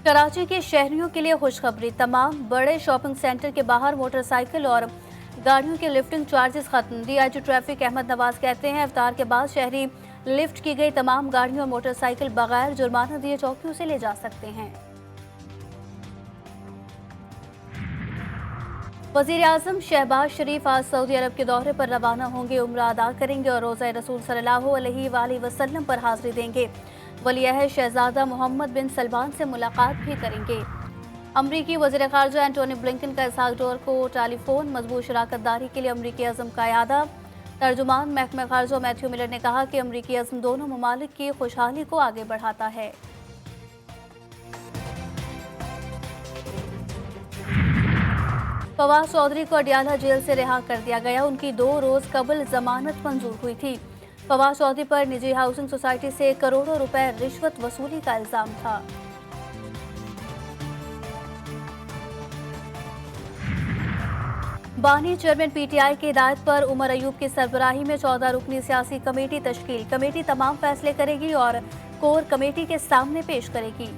कराची के शहरियों के लिए खुशखबरी, तमाम बड़े शॉपिंग सेंटर के बाहर मोटरसाइकिल और गाड़ियों के लिफ्टिंग चार्जेस खत्म। डीआईजी ट्रैफिक अहमद नवाज कहते हैं, इफ्तार के बाद शहरी लिफ्ट की गई तमाम गाड़ियों और मोटरसाइकिल बगैर जुर्माना दिए चौकियों से ले जा सकते हैं। वज़ीर आज़म शहबाज शरीफ आज सऊदी अरब के दौरे पर रवाना होंगे, उम्रा अदा करेंगे और रोज़ा रसूल सल्लल्लाहु अलैहि वसल्लम पर हाज़िरी देंगे। वली-ए-अहद शहजादा मोहम्मद बिन सलमान से मुलाकात भी करेंगे। अमरीकी वज़ीर ख़ारजा एंटोनी ब्लिंकन का इसहाक डार को टेलीफोन, मजबूत शराकतदारी के लिए अमरीकी अज़म का इरादा। तर्जुमान महकमा ख़ारजा मैथ्यू मिलर ने कहा कि अमरीकी अज़म दोनों ममालिक की खुशहाली को आगे बढ़ाता है। फवाद चौधरी को अडियाला जेल से रिहा कर दिया गया, उनकी 2 रोज कबल जमानत मंजूर हुई थी। फवाद चौधरी पर निजी हाउसिंग सोसाइटी से करोड़ों रुपए रिश्वत वसूली का इल्जाम था। बानी चेयरमैन पीटीआई की हिदायत पर उमर अयूब की सरबराही में 14 रुकनी सियासी कमेटी तश्कील। कमेटी तमाम फैसले करेगी और कोर कमेटी के सामने पेश करेगी।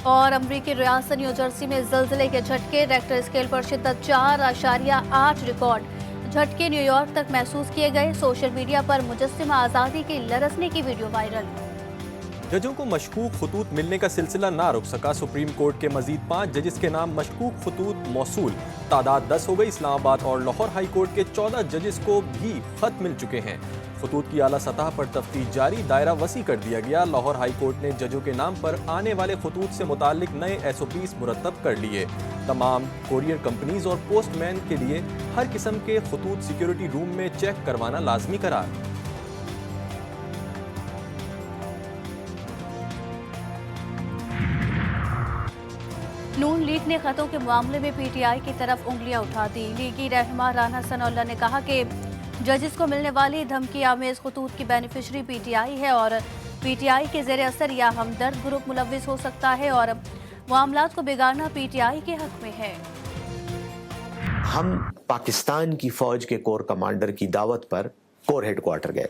और अमरीकी रियासत न्यू जर्सी में ज़लज़ले के झटके, रेक्टर स्केल पर शिद्दत 4.8 रिकॉर्ड। झटके न्यूयॉर्क तक महसूस किए गए। सोशल मीडिया पर मुजस्सिमा आज़ादी की लरसने की वीडियो वायरल। जजों को मशकूक खतूत मिलने का सिलसिला ना रुक सका। सुप्रीम कोर्ट के मजीद 5 जजिस के नाम मशकूक खतूत मौसूल, तादाद 10 हो गई। इस्लामाबाद और लाहौर हाई कोर्ट के 14 जजिस को भी खत मिल चुके हैं। खतूत की आला सतह पर तफ्तीश जारी, दायरा वसी कर दिया गया। लाहौर हाई कोर्ट ने जजों के नाम पर आने वाले खतूत से मुताल्लिक नए SOPs मुरतब कर लिए। तमाम कोरियर कंपनीज और पोस्टमैन के लिए हर किस्म के खतूत सिक्योरिटी रूम में चेक करवाना लाजमी करार। नून लीग ने खतों के मामले में पीटीआई की तरफ उंगलियां उठा दी। लीगी रहनुमा राना सनाउल्लाह ने कहा कि जजिस को मिलने वाली धमकी आमेज खतूत की बेनिफिशरी पीटीआई है और पीटीआई के ज़ेरे असर या हमदर्द ग्रुप मुलव्विस हो सकता है और मामलात को बिगाड़ना पीटीआई के हक में है। हम पाकिस्तान की फौज के कोर कमांडर की दावत पर कोर हेडक्वार्टर गए।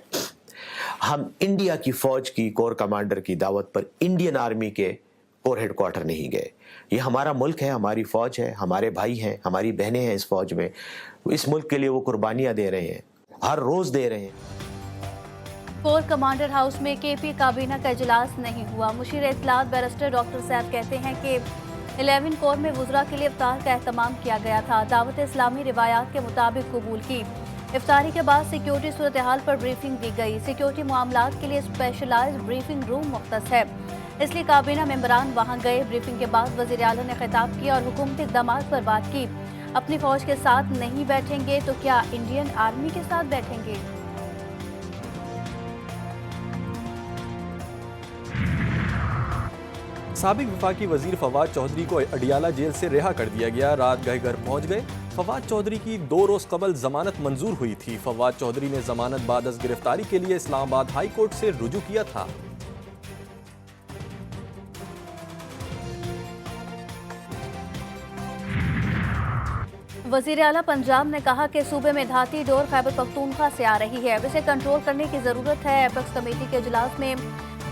हम इंडिया की फौज की कोर कमांडर की दावत पर इंडियन आर्मी के कोर हेडक्वार्टर नहीं गए। ये हमारा मुल्क है, हमारी फौज है, हमारे भाई हैं, हमारी बहनें हैं इस फौज में। इस मुल्क के लिए वो कुर्बानियां दे रहे हैं, हर रोज दे रहे हैं। कोर कमांडर हाउस में केपी काबीना का इजलास नहीं हुआ। मुशीर इत्तलात बैरिस्टर डॉक्टर सैफ कहते हैं कि 11 कोर में वुज़रा के लिए इफ्तार का एहतमाम किया गया था। दावत इस्लामी रिवायात के मुताबिक कबूल की। इफ्तारी के बाद सिक्योरिटी सूरत हाल पर ब्रीफिंग दी गई। सिक्योरिटी मामलात के लिए स्पेशलाइज्ड ब्रीफिंग रूम मुख्तस है, इसलिए काबीना मेंबरान वहां गए। ब्रीफिंग के बाद वज़ीर आला ने खिताब किया और हुकूमती इक़दामात पर बात की। अपनी फौज के साथ नहीं बैठेंगे तो क्या इंडियन आर्मी के साथ बैठेंगे? साबिक वफाकी वजीर फवाद चौधरी को अडियाला जेल से रिहा कर दिया गया। रात गए घर पहुंच गए। फवाद चौधरी की 2 रोज कबल जमानत मंजूर हुई थी। फवाद चौधरी ने जमानत बाद अज गिरफ्तारी के लिए इस्लामाबाद हाई कोर्ट से रुजू किया था। वज़ीर आला पंजाब ने कहा कि सूबे में धाती डोर खैबर पख्तूनख्वा से आ रही है, इसे कंट्रोल करने की जरूरत है। एपेक्स कमेटी के इजलास में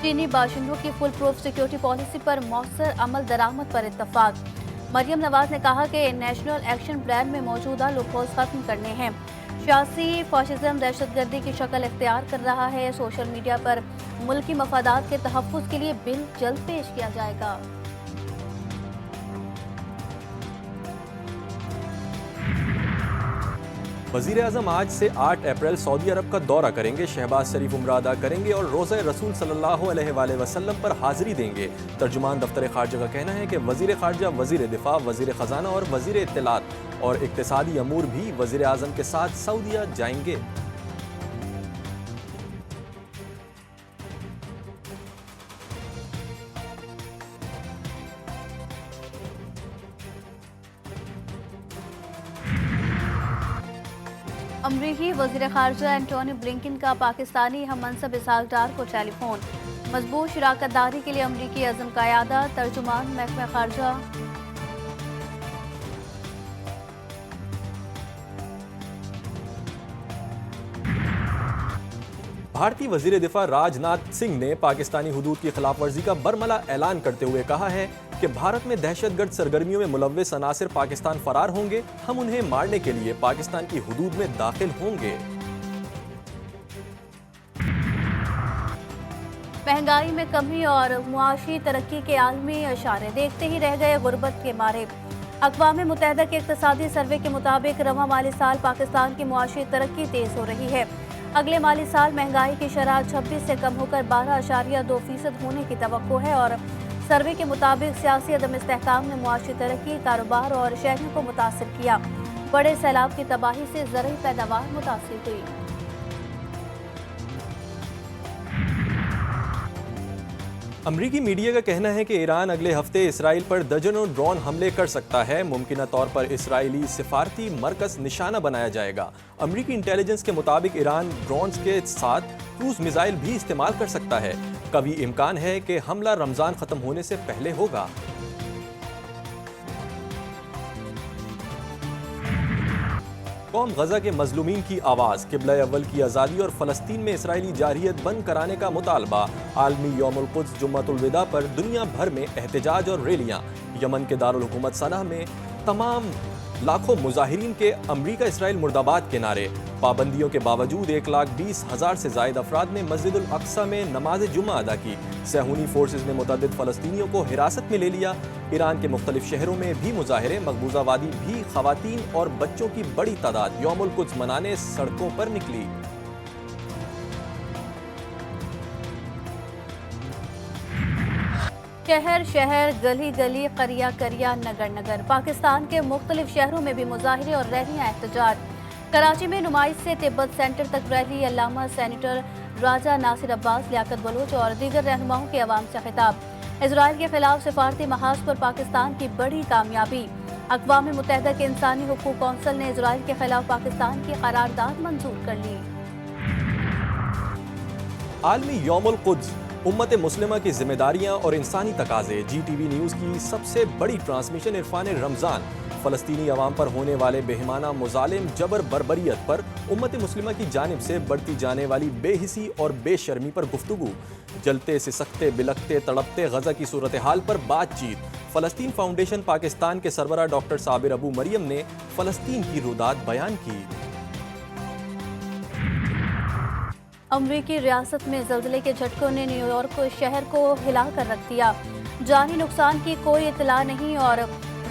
चीनी बाशिंदों की फुल प्रूफ सिक्योरिटी पॉलिसी पर मौसर अमल दरामद पर इत्तफाक। मरियम नवाज ने कहा कि नेशनल एक्शन प्लान में मौजूदा लूपहोल्स खत्म करने हैं। सियासी फाशिज्म दहशतगर्दी की शक्ल इख्तियार कर रहा है। सोशल मीडिया पर मुल्की मफादात के तहफ़्फ़ुज़ के लिए बिल जल्द पेश किया जाएगा। वज़ीर आज़म आज से 8 अप्रैल सऊदी अरब का दौरा करेंगे। शहबाज शरीफ उम्रा अदा करेंगे और रोज़ा रसूल सल्लल्लाहु अलैहि वसल्लम पर हाज़िरी देंगे। तर्जुमान दफ्तर ख़ारजा का कहना है कि वज़ीर ख़ारजा, वज़ीर दिफ़ा, वज़ीर ख़ज़ाना और वज़ीर इत्तलात और इक़्तिसादी अमूर भी वज़ीर आज़म के साथ सऊदीया जाएंगे। अमरीकी वज़ीर ख़ारजा एंटोनी ब्लिंकन का पाकिस्तानी हम मनसब इसहाक डार को टेलीफोन। मजबूत शराकतदारी के लिए अमरीकी अज़म का इरादा। तर्जुमान महकमा ख़ारजा। بھارتی وزیر دفاع راجناتھ سنگھ نے پاکستانی حدود کی خلاف ورزی کا برملا اعلان کرتے ہوئے کہا ہے کہ بھارت میں دہشت گرد سرگرمیوں میں ملوث عناصر پاکستان فرار ہوں گے، ہم انہیں مارنے کے لیے پاکستان کی حدود میں داخل ہوں گے۔ مہنگائی میں کمی اور معاشی ترقی کے عالمی اشارے دیکھتے ہی رہ گئے غربت کے مارے۔ اقوام متحدہ کے اقتصادی سروے کے مطابق رواں مالی سال پاکستان کی معاشی ترقی تیز ہو رہی ہے۔ اگلے مالی سال مہنگائی کی شرح 26 سے کم ہو کر 12.2% ہونے کی توقع ہے اور سروے کے مطابق سیاسی عدم استحکام نے معاشی ترقی، کاروبار اور شہریوں کو متاثر کیا۔ بڑے سیلاب کی تباہی سے زرعی پیداوار متاثر ہوئی۔ امریکی میڈیا کا کہنا ہے کہ ایران اگلے ہفتے اسرائیل پر درجنوں ڈرون حملے کر سکتا ہے۔ ممکنہ طور پر اسرائیلی سفارتی مرکز نشانہ بنایا جائے گا۔ امریکی انٹیلیجنس کے مطابق ایران ڈرونز کے ساتھ کروز میزائل بھی استعمال کر سکتا ہے۔ قوی امکان ہے کہ حملہ رمضان ختم ہونے سے پہلے ہوگا۔ قوم غزہ کے مظلومین کی آواز، قبلہ اول کی آزادی اور فلسطین میں اسرائیلی جارحیت بند کرانے کا مطالبہ۔ عالمی یوم القدس جمعۃ الوداع پر دنیا بھر میں احتجاج اور ریلیاں۔ یمن کے دارالحکومت صنعا میں تمام لاکھوں مظاہرین کے امریکہ اسرائیل مرد آباد کے نعرے۔ پابندیوں کے باوجود 1,20,000 سے زائد افراد نے مسجد الاقصی میں نماز جمعہ ادا کی۔ صہیونی فورسز نے متعدد فلسطینیوں کو حراست میں لے لیا۔ ایران کے مختلف شہروں میں بھی مظاہرے، مقبوضہ وادی بھی خواتین اور بچوں کی بڑی تعداد یوم القدس منانے سڑکوں پر نکلی۔ شہر شہر، گلی گلی، قریہ قریہ، نگر نگر، پاکستان کے مختلف شہروں میں بھی مظاہرے اور ریلیاں احتجاج۔ کراچی میں نمائش سے تبت سینٹر تک ریلی، علامہ سینیٹر راجہ ناصر عباس، لیاقت بلوچ اور دیگر رہنماؤں کے عوام سے خطاب۔ اسرائیل کے خلاف سفارتی محاذ پر پاکستان کی بڑی کامیابی۔ اقوام متحدہ کے انسانی حقوق کونسل نے اسرائیل کے خلاف پاکستان کی قرارداد منظور کر لی۔ عالمی یوم القدس، امت مسلمہ کی ذمہ داریاں اور انسانی تقاضے۔ جی ٹی وی نیوز کی سب سے بڑی ٹرانسمیشن عرفان رمضان۔ فلسطینی عوام پر ہونے والے بہیمانہ مظالم، جبر، بربریت پر امت مسلمہ کی جانب سے بڑھتی جانے والی بے حسی اور بے شرمی پر گفتگو۔ جلتے، سسکتے، بلکتے، تڑپتے غزہ کی صورتحال پر بات چیت۔ فلسطین فاؤنڈیشن پاکستان کے سربراہ ڈاکٹر صابر ابو مریم نے فلسطین کی روداد بیان کی۔ امریکی ریاست میں زلزلے کے جھٹکوں نے نیو یارک شہر کو ہلا کر رکھ دیا۔ جانی نقصان کی کوئی اطلاع نہیں اور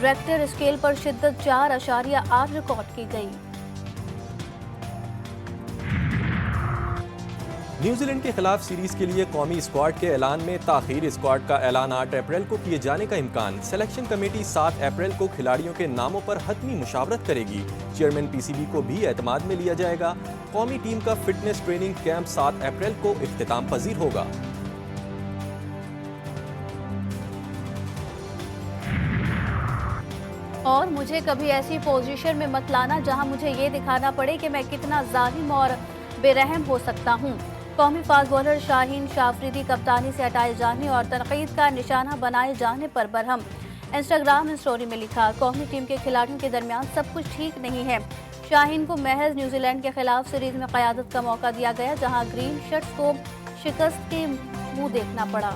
ریکٹر اسکیل پر شدت 4.8 ریکارڈ کی گئی۔ نیوزی لینڈ کے خلاف سیریز کے لیے قومی اسکواڈ کے اعلان میں تاخیر۔ اسکواڈ کا اعلان 8 اپریل کو کیے جانے کا امکان۔ سلیکشن کمیٹی 7 اپریل کو کھلاڑیوں کے ناموں پر حتمی مشاورت کرے گی۔ چیئرمین پی سی بی کو بھی اعتماد میں لیا جائے گا۔ قومی ٹیم کا فٹنس ٹریننگ کیمپ 7 اپریل کو اختتام پذیر ہوگا۔ اور مجھے کبھی ایسی پوزیشن میں مت لانا جہاں مجھے یہ دکھانا پڑے کہ میں کتنا ظالم اور بے رحم ہو سکتا ہوں۔ قومی فاسٹ بولر شاہین شاہ افریدی کپتانی سے ہٹائے جانے اور تنقید کا نشانہ بنائے جانے پر برہم۔ انسٹاگرام اسٹوری میں لکھا، قومی ٹیم کے کھلاڑیوں کے درمیان سب کچھ ٹھیک نہیں ہے۔ شاہین کو محض نیوزی لینڈ کے خلاف سیریز میں قیادت کا موقع دیا گیا جہاں گرین شرٹس کو شکست کے منہ دیکھنا پڑا۔